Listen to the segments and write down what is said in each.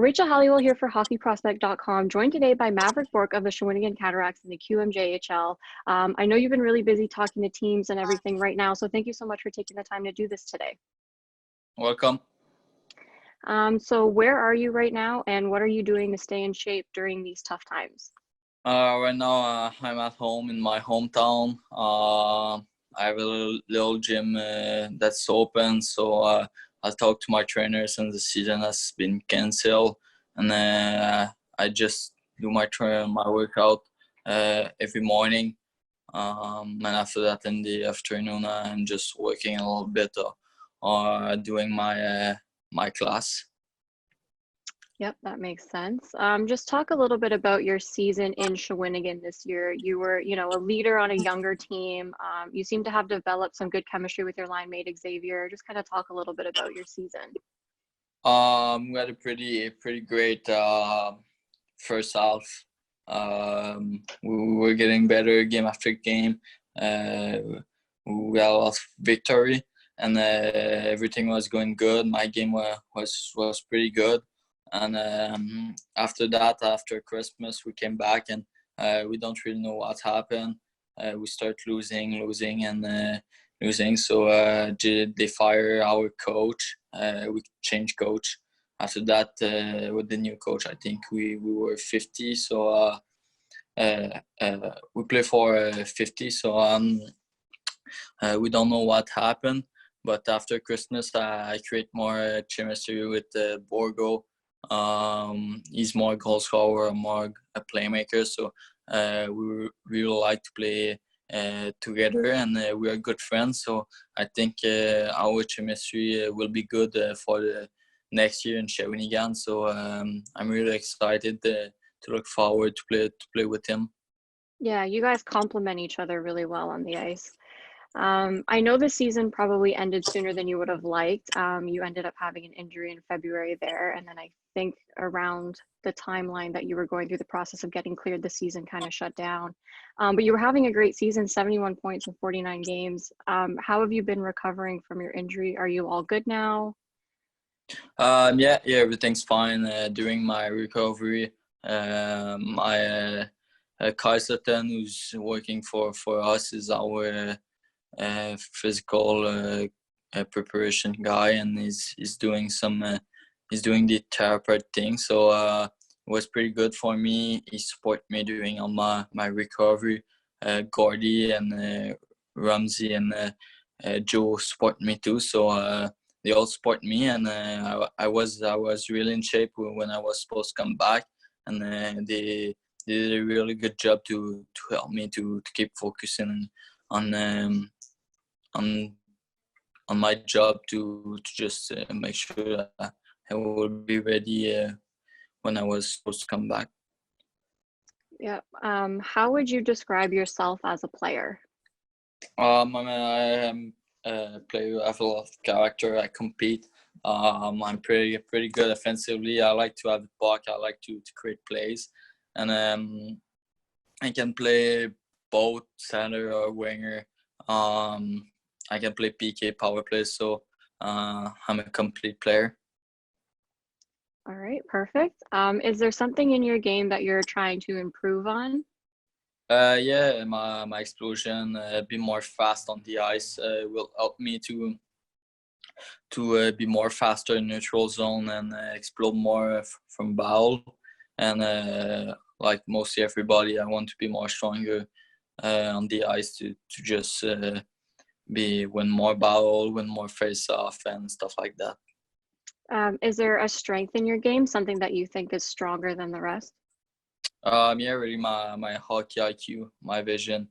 Rachel Halliwell here for HockeyProspect.com, joined today by Maverick Bourque of the Shawinigan Cataracts in the QMJHL. I know you've been really busy talking to teams and everything right now, so thank you so much for taking the time to do this today. Welcome. So where are you right now, and what are you doing to stay in shape during these tough times? Right now, I'm at home in my hometown. I have a little gym that's open, so I talked to my trainer since the season has been canceled, and I just do my workout every morning. And after that, in the afternoon, I'm just working a little bit or doing my class. Yep, that makes sense. Just talk a little bit about your season in Shawinigan this year. You were, a leader on a younger team. You seem to have developed some good chemistry with your line mate Xavier. Just kind of talk a little bit about your season. We had a pretty great first half. We were getting better game after game. We had a lot of victory, and everything was going good. My game was pretty good. And after that, after Christmas, we came back and we don't really know what happened. We start losing, and losing. So they fire our coach. We changed coach. After that, with the new coach, I think we were 50. So we play for 50. So we don't know what happened. But after Christmas, I create more chemistry with Borgo. He's more goal scorer, more a playmaker. So we really like to play together, and we are good friends. So I think our chemistry will be good for the next year in Shawinigan. So I'm really excited to look forward to play with him. Yeah, you guys complement each other really well on the ice. I know the season probably ended sooner than you would have liked. You ended up having an injury in February there, and then I think around the timeline that you were going through the process of getting cleared, the season kind of shut down. But you were having a great season, 71 points in 49 games. How have you been recovering from your injury? Are you all good now? Yeah, everything's fine. During my recovery, my Kaiserton, who's working for us, is our physical preparation guy, and he's doing the therapeutic thing. So it was pretty good for me. He supported me during all my recovery. Gordy and Ramsey and Joe support me too. So they all support me, and I was really in shape when I was supposed to come back, and they did a really good job to help me to keep focusing on my job to just make sure that I will be ready when I was supposed to come back. Yeah. How would you describe yourself as a player? I am a player. I have a lot of character. I compete. I'm pretty good offensively. I like to have the puck. I like to create plays, and I can play both center or winger. I can play PK, power play, so I'm a complete player. All right, perfect. Is there something in your game that you're trying to improve on? Yeah, my explosion, be more fast on the ice will help me to be more faster in neutral zone and explode more from bowl. And like mostly everybody, I want to be more stronger on the ice to just win more bowl, win more face off, and stuff like that. Is there a strength in your game, something that you think is stronger than the rest? Yeah, really my hockey IQ, my vision.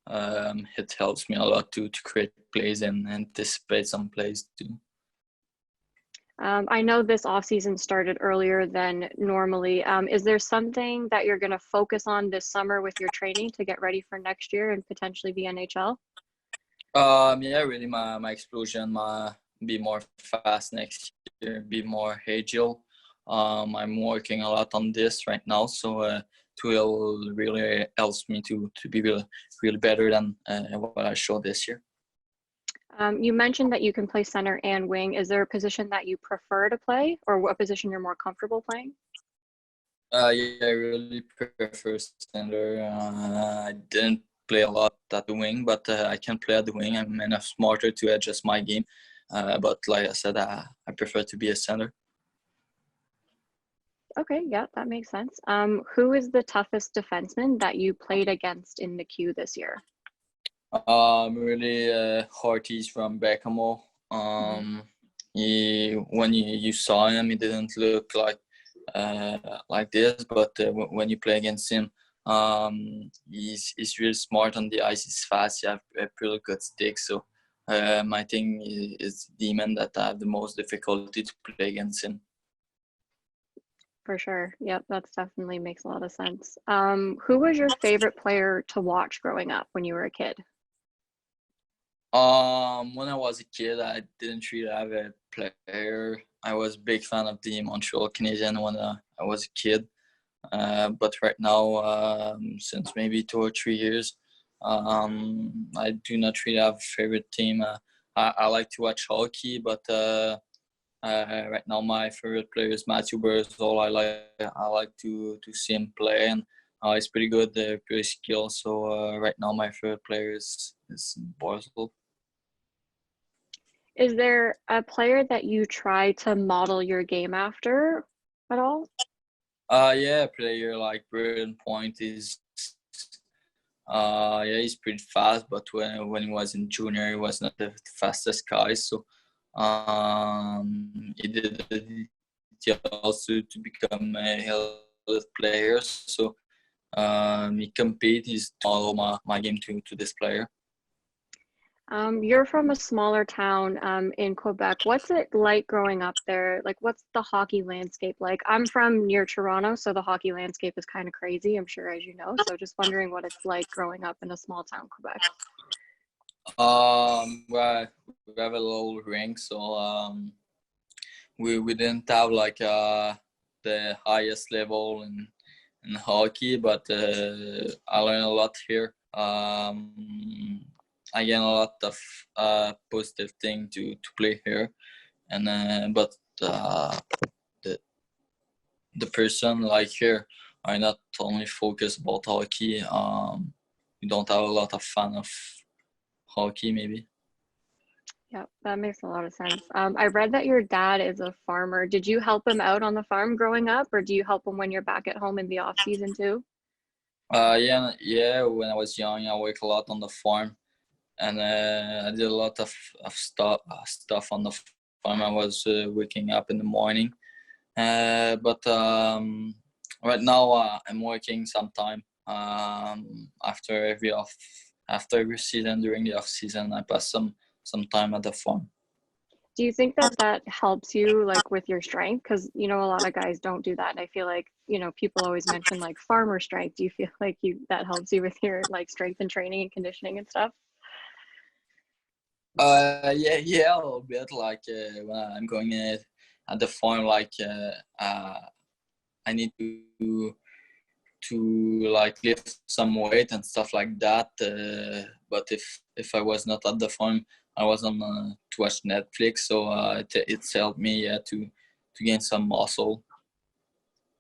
It helps me a lot to create plays and anticipate some plays too. I know this offseason started earlier than normally. Is there something that you're going to focus on this summer with your training to get ready for next year and potentially the NHL? Yeah, really my explosion, be more fast next year, be more agile. I'm working a lot on this right now, so it will really helps me to be really better than what I showed this year. You mentioned that you can play center and wing. Is there a position that you prefer to play, or what position you're more comfortable playing? Yeah, I really prefer center. I didn't play a lot at the wing, but I can play at the wing. I'm enough smarter to adjust my game. But like I said, I prefer to be a center. Okay, yeah, that makes sense. Who is the toughest defenseman that you played against in the queue this year? Really, Horties from Beckhamo. Mhm. When you saw him, he didn't look like this, but when you play against him, he's really smart on the ice. He's fast. He have a pretty good stick. So my thing is Demon that I have the most difficulty to play against him. For sure. Yep, that's definitely makes a lot of sense. Who was your favorite player to watch growing up when you were a kid? When I was a kid, I didn't really have a player. I was a big fan of the Montreal Canadiens when I was a kid. But right now, since maybe 2 or 3 years, I do not really have a favorite team. I like to watch hockey, but right now my favorite player is Matthew Barzal. I like to see him play, and he's pretty good, pretty skilled. So right now my favorite player is Barzal. Is there a player that you try to model your game after at all? Yeah, a player like Braden Point is yeah, he's pretty fast, but when he was in junior, he was not the fastest guy. So he did it also to become a elite player. So he compete. He's all my game to this player. You're from a smaller town in Quebec. What's it like growing up there? Like, what's the hockey landscape like? I'm from near Toronto, so the hockey landscape is kind of crazy, I'm sure, as you know. So just wondering what it's like growing up in a small town, Quebec. Well, we have a little rink, so we didn't have like the highest level in hockey, but I learned a lot here. I gain a lot of positive thing to play here, and but the the person like here are not only focused about hockey. We don't have a lot of fun of hockey maybe. Yeah, that makes a lot of sense. I read that your dad is a farmer. Did you help him out on the farm growing up, or do you help him when you're back at home in the off season too? Yeah. When I was young, I worked a lot on the farm, and I did a lot of stuff on the farm. I was waking up in the morning, but right now I'm working sometime after every season. During the off season, I pass some time at the farm. Do you think that that helps you like with your strength? Because you know a lot of guys don't do that, and I feel like people always mention like farmer strength. Do you feel like you that helps you with your like strength and training and conditioning and stuff? Yeah, a little bit. Like when I'm going at the farm, like I need to like lift some weight and stuff like that. But if I was not at the farm, I was on to watch Netflix, so it's helped me to gain some muscle.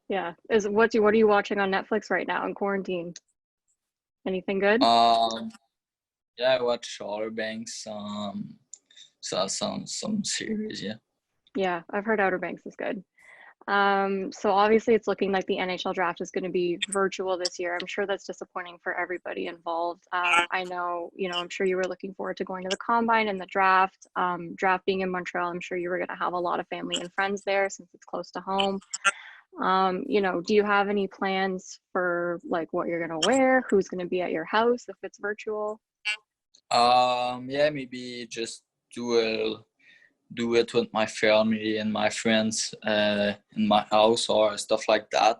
Yeah. Is what are you watching on Netflix right now in quarantine? Anything good? Um, yeah, I watch Outer Banks. So some series. Yeah. Yeah, I've heard Outer Banks is good. So obviously it's looking like the NHL draft is going to be virtual this year. I'm sure that's disappointing for everybody involved. I know, I'm sure you were looking forward to going to the combine and the draft. Draft being in Montreal, I'm sure you were going to have a lot of family and friends there since it's close to home. Do you have any plans for like what you're going to wear? Who's going to be at your house if it's virtual? Yeah, maybe just do a do it with my family and my friends in my house or stuff like that.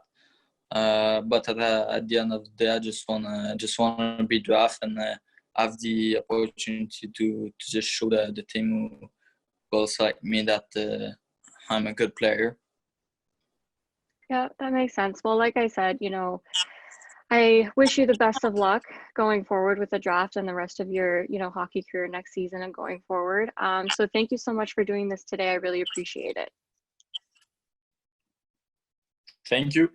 But at the end of the day, I just wanna be drafted and have the opportunity to just show the team who goes like me that I'm a good player. Yeah, that makes sense. Well, like I said, I wish you the best of luck going forward with the draft and the rest of your, hockey career next season and going forward. So thank you so much for doing this today. I really appreciate it. Thank you.